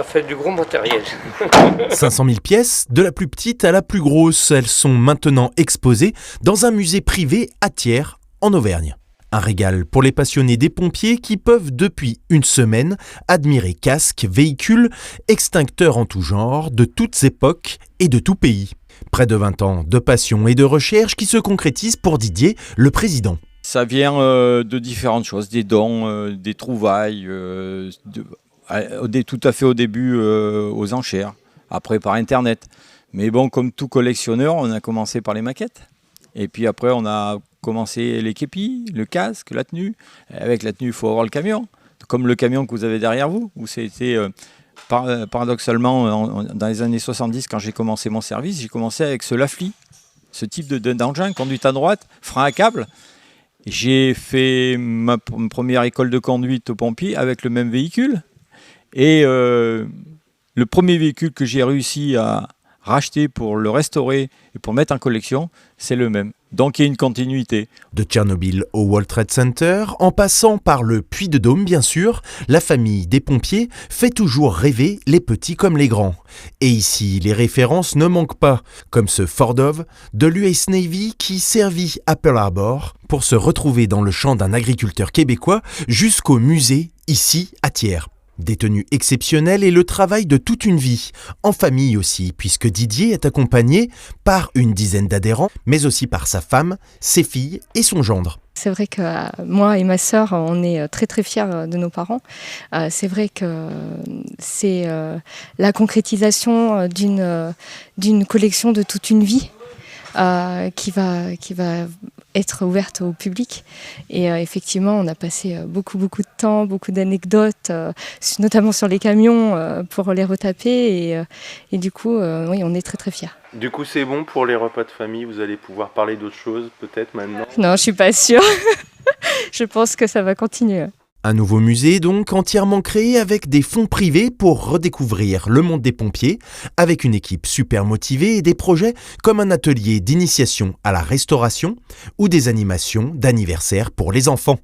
ça fait du gros matériel. 500 000 pièces, de la plus petite à la plus grosse, elles sont maintenant exposées dans un musée privé à Thiers, en Auvergne. Un régal pour les passionnés des pompiers qui peuvent depuis une semaine admirer casques, véhicules, extincteurs en tout genre, de toutes époques et de tout pays. Près de 20 ans de passion et de recherche qui se concrétisent pour Didier, le président. Ça vient de différentes choses, des dons, des trouvailles, tout à fait au début aux enchères, après par Internet. Mais bon, comme tout collectionneur, on a commencé par les maquettes. Et puis après, on a commencé les képis, le casque, la tenue. Avec la tenue, il faut avoir le camion. Comme le camion que vous avez derrière vous, où c'était paradoxalement, dans les années 70, quand j'ai commencé mon service, j'ai commencé avec ce Lafli, ce type d'engin, conduite à droite, frein à câble. J'ai fait ma première école de conduite aux pompiers avec le même véhicule. Et le premier véhicule que j'ai réussi à racheter pour le restaurer et pour mettre en collection, c'est le même. Donc il y a une continuité. De Tchernobyl au World Trade Center, en passant par le Puy-de-Dôme bien sûr, la famille des pompiers fait toujours rêver les petits comme les grands. Et ici, les références ne manquent pas, comme ce Fordov de l'US Navy qui servit à Pearl Harbor pour se retrouver dans le champ d'un agriculteur québécois jusqu'au musée ici à Thiers. Des tenues exceptionnelles et le travail de toute une vie, en famille aussi, puisque Didier est accompagné par une dizaine d'adhérents, mais aussi par sa femme, ses filles et son gendre. C'est vrai que moi et ma sœur, on est très très fiers de nos parents. C'est vrai que c'est la concrétisation d'une collection de toute une vie qui va être ouverte au public. Et effectivement, on a passé beaucoup de temps, beaucoup d'anecdotes, notamment sur les camions pour les retaper. Et du coup, oui, on est très très fiers. Du coup, c'est bon pour les repas de famille, vous allez pouvoir parler d'autres choses peut-être maintenant? Non, je suis pas sûre. Je pense que ça va continuer. Un nouveau musée donc entièrement créé avec des fonds privés pour redécouvrir le monde des pompiers, avec une équipe super motivée et des projets comme un atelier d'initiation à la restauration ou des animations d'anniversaire pour les enfants.